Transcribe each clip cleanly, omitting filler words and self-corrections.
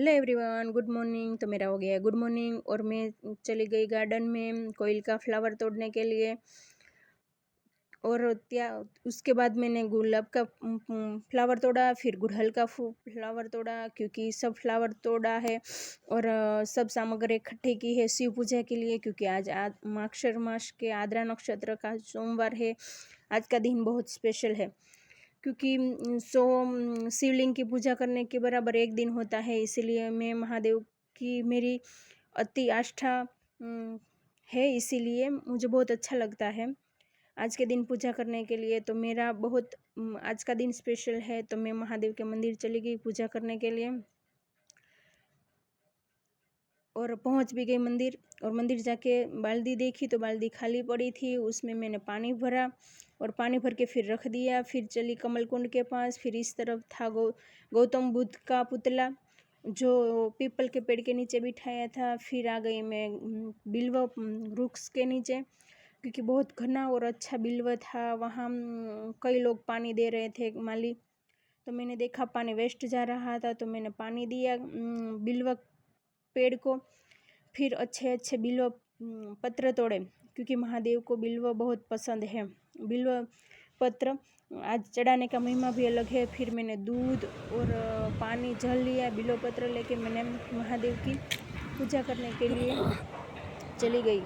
Hello everyone, good morning. तो मेरा हो गया गुड मॉर्निंग और मैं चली गई गार्डन में कोयल का फ्लावर तोड़ने के लिए। और उसके बाद मैंने गुलाब का फ्लावर तोड़ा, फिर गुड़हल का फ्लावर तोड़ा, क्योंकि सब फ्लावर तोड़ा है। और सब सामग्री इकट्ठी की है शिव पूजा के लिए, क्योंकि आज मार्गशीर मास के आद्रा नक्षत्र का सोमवार है। आज का दिन बहुत स्पेशल है, क्योंकि शिवलिंग की पूजा करने के बराबर एक दिन होता है। इसीलिए मैं महादेव की मेरी अति आस्था है, इसीलिए मुझे बहुत अच्छा लगता है आज के दिन पूजा करने के लिए। तो मेरा बहुत आज का दिन स्पेशल है, तो मैं महादेव के मंदिर चली गई पूजा करने के लिए और पहुंच भी गई मंदिर। और मंदिर जाके बाल्टी देखी तो बाल्टी खाली पड़ी थी, उसमें मैंने पानी भरा और पानी भर के फिर रख दिया। फिर चली कमल कुंड के पास। फिर इस तरफ था गौतम बुद्ध का पुतला, जो पीपल के पेड़ के नीचे बिठाया था। फिर आ गई मैं बिल्व वृक्ष के नीचे, क्योंकि बहुत घना और अच्छा बिल्व था। वहाँ कई लोग पानी दे रहे थे, माली। तो मैंने देखा पानी वेस्ट जा रहा था, तो मैंने पानी दिया बिल्व पेड़ को। फिर अच्छे अच्छे बिल्व पत्र तोड़े, क्योंकि महादेव को बिल्व बहुत पसंद है। बिल्व पत्र आज चढ़ाने का महिमा भी अलग है। फिर मैंने दूध और पानी जल लिया, बिल्व पत्र लेके मैंने महादेव की पूजा करने के लिए चली गई।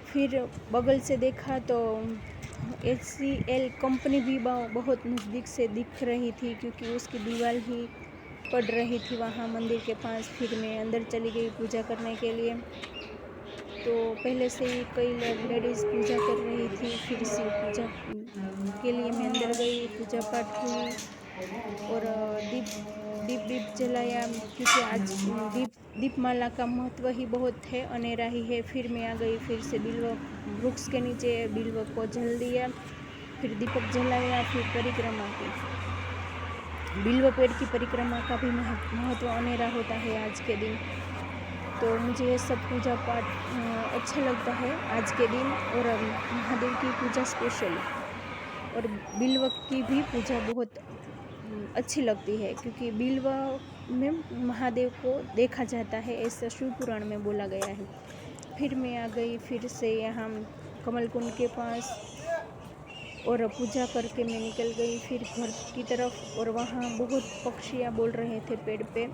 फिर बगल से देखा तो HCL कंपनी भी बहुत नज़दीक से दिख रही थी, क्योंकि उसकी दीवार ही पड़ रही थी वहाँ मंदिर के पास। फिर मैं अंदर चली गई पूजा करने के लिए। तो पहले से ही कई लेडीज़ पूजा कर रही थी। फिर शिव पूजा के लिए मैं अंदर गई, पूजा पाठ हुई और दीप जलाया, क्योंकि आज दीपमाला का महत्व ही बहुत है, अनेरा ही है। फिर मैं आ गई फिर से बिल्व वृक्ष के नीचे, बिल्व को जल दिया, फिर दीपक जलाया, फिर परिक्रमा की। बिल्व पेड़ की परिक्रमा का भी महत्व अनेरा होता है आज के दिन। तो मुझे ये सब पूजा पाठ अच्छा लगता है आज के दिन। और महादेव की पूजा स्पेशल और बिल्व की भी पूजा बहुत अच्छी लगती है, क्योंकि बिल्व में महादेव को देखा जाता है, ऐसा शिव पुराण में बोला गया है। फिर मैं आ गई फिर से यहाँ कमल कुंड के पास और पूजा करके मैं निकल गई फिर घर की तरफ। और वहाँ बहुत पक्षियाँ बोल रहे थे पेड़ पे,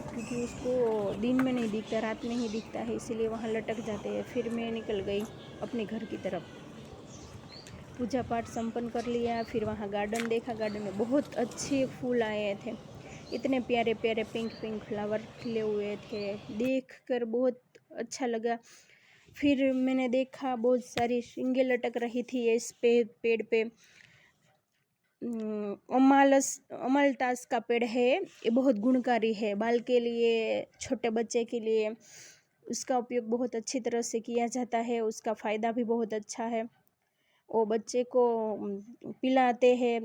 क्योंकि उसको दिन में नहीं दिखता, रात में ही दिखता है, इसीलिए वहाँ लटक जाते हैं। फिर मैं निकल गई अपने घर की तरफ, पूजा पाठ संपन्न कर लिया। फिर वहाँ गार्डन देखा, गार्डन में बहुत अच्छे फूल आए थे, इतने प्यारे प्यारे पिंक फ्लावर खिले हुए थे, देखकर बहुत अच्छा लगा। फिर मैंने देखा बहुत सारी सींगें लटक रही थी इस पेड़ पे। अमलतास का पेड़ है, ये बहुत गुणकारी है, बाल के लिए, छोटे बच्चे के लिए उसका उपयोग बहुत अच्छी तरह से किया जाता है। उसका फ़ायदा भी बहुत अच्छा है, वो बच्चे को पिलाते हैं,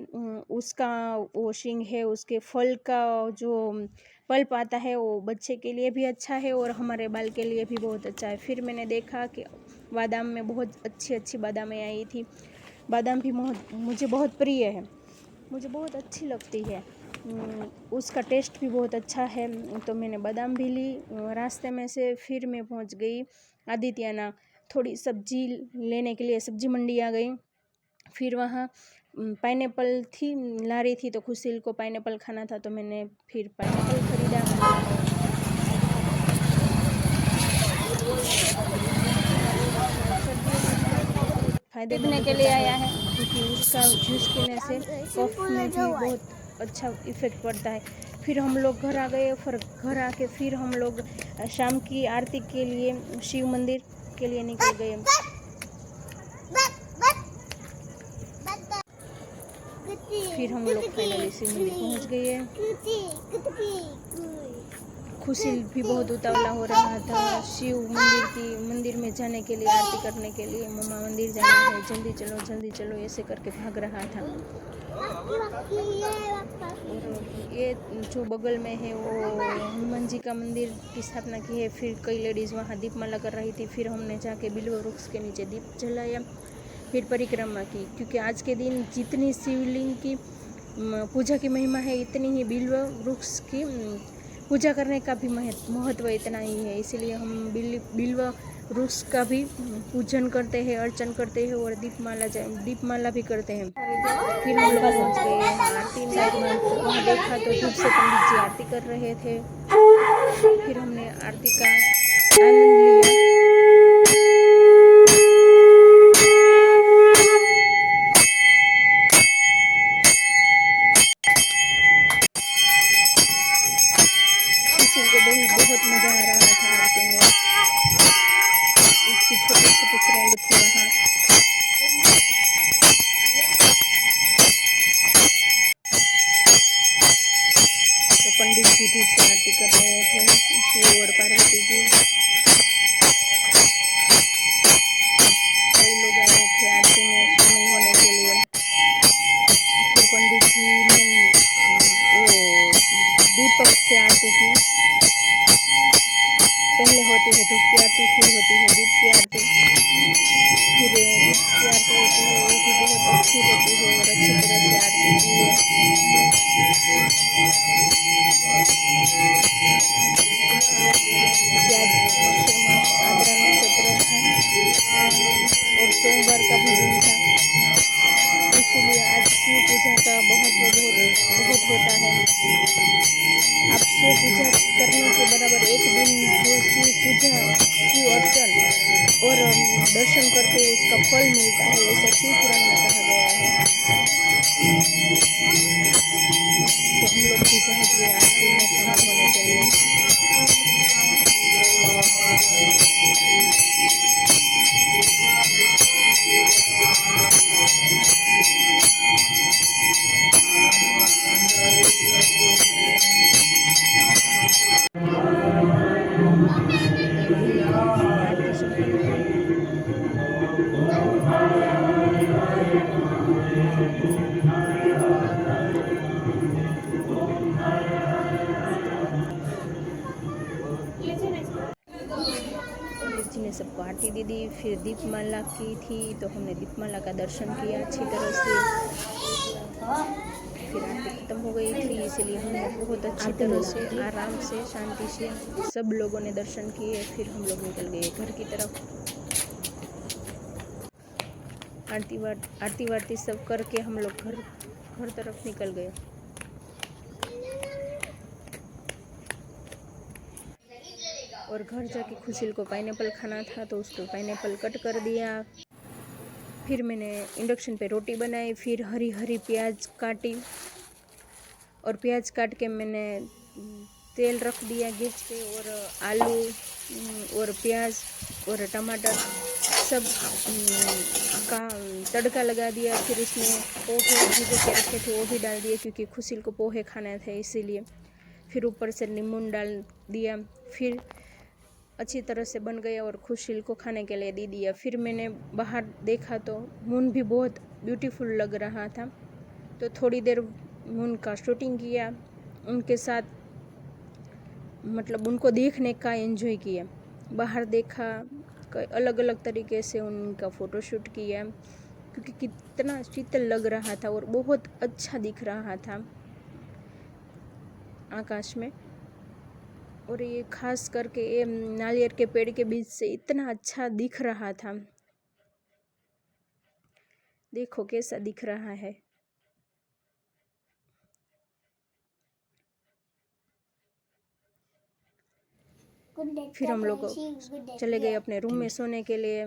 उसका वो शिंग है, उसके फल का जो पल्प आता है वो बच्चे के लिए भी अच्छा है और हमारे बाल के लिए भी बहुत अच्छा है। फिर मैंने देखा कि बादाम में बहुत अच्छी बादामें आई थी। बादाम भी मुझे बहुत प्रिय है, मुझे बहुत अच्छी लगती है, उसका टेस्ट भी बहुत अच्छा है। तो मैंने बादाम भी ली रास्ते में से। फिर मैं पहुंच गई आदित्याना, थोड़ी सब्जी लेने के लिए सब्जी मंडी आ गई। फिर वहाँ पाइनएप्पल थी, ला रही थी, तो खुशील को पाइनएप्पल खाना था, तो मैंने फिर पाइनएप्पल खरीदा। फायदे देने के लिए आया है, क्योंकि उसका जूस पीने से कफ में भी बहुत अच्छा इफेक्ट पड़ता है। फिर हम लोग घर आ गए, फिर घर आके फिर हम लोग शाम की आरती के लिए शिव मंदिर के लिए निकल गए। फिर हम लोग फाइनली शिव मंदिर पहुँच गए। खुशी भी बहुत उतावला हो रहा था शिव मंदिर में जाने के लिए, आरती करने के लिए। मम्मा मंदिर जाना है, जल्दी चलो ऐसे करके भाग रहा था। और ये जो बगल में है वो हनुमान जी का मंदिर की स्थापना की है। फिर कई लेडीज़ वहाँ दीपमाला कर रही थी, फिर हमने जाके बिल्व वृक्ष के नीचे दीप जलाया, फिर परिक्रमा की, क्योंकि आज के दिन जितनी शिवलिंग की पूजा की महिमा है, इतनी ही बिल्व वृक्ष की पूजा करने का भी महत्व इतना ही है, इसीलिए हम बिल्व वृक्ष का भी पूजन करते हैं, अर्चन करते हैं और दीपमाला भी करते हैं। फिर हम लोग पहुँच गए आरती में। वहाँ देखा तो धूप से पंडित जी आरती कर रहे थे। फिर हमने आरती का आनंद लिया। बहुत मजा आ रहा था आरती में। उसकी छोटी छोटी फ्रेंड थी वहाँ। तो पंडित जी धूप से आरती कर रहे थे, शिव और पार्वती जी। कई लोग आए थे आरती में शामिल होने के लिए। फिर पंडित जी ने वो दीपक से आरती की। पहले होती है धूप की आरती, फिर होती है दीप की आरती। फिर दीप की आरती होती है, वो भी बहुत अच्छी होती है और अच्छी तरह से आरती की है। आज माघ मास आद्रा नक्षत्र था और सोमवार का भी दिन था, इसीलिए आज शिव पूजा का महत्व बहुत होता है। आप शिव पूजा करने के बराबर एक दिन जो शिव पूजा, शिव अर्चन और दर्शन करते हैं उसका फल मिलता है, ऐसा शिव पुराण में कहा गया है। तो हम लोग भी पहुंच गए आरती में शामिल होने के लिए। आरती संपन्न हुई। पंडित जी ने सबको आरती दे दी। फिर दीपमाला की थी तो हमने दीपमाला का दर्शन किया अच्छी तरह से। फिर आरती खत्म हो गई थी, इसलिए हमने बहुत अच्छी तरह से आराम से शांति से सब लोगों ने दर्शन किए। फिर हम लोग निकल गए घर की तरफ। आरती वारती सब करके हम लोग घर तरफ निकल गए। और घर जाके खुशील को पाइनएप्पल खाना था तो उसको पाइनएप्पल कट कर दिया। फिर मैंने इंडक्शन पे रोटी बनाई। फिर हरी हरी प्याज काटी और प्याज काट के मैंने तेल रख दिया गैस पे और आलू और प्याज और टमाटर सब का तड़का लगा दिया। फिर इसमें पोहे भिगो के रखे थे वो भी डाल दिए क्योंकि खुशील को पोहे खाने थे इसीलिए। फिर ऊपर से नींबू डाल दिया। फिर अच्छी तरह से बन गया और खुशील को खाने के लिए दे दिया। फिर मैंने बाहर देखा तो मून भी बहुत ब्यूटीफुल लग रहा था, तो थोड़ी देर मून का शूटिंग किया उनके साथ, मतलब उनको देखने का एंजॉय किया। बाहर देखा, अलग अलग तरीके से उनका फ़ोटोशूट किया क्योंकि कितना शीतल लग रहा था और बहुत अच्छा दिख रहा था आकाश में। और ये खास करके ये नारियल के पेड़ के बीच से इतना अच्छा दिख रहा था। देखो कैसा दिख रहा है। फिर हम लोग चले गए अपने रूम में सोने के लिए।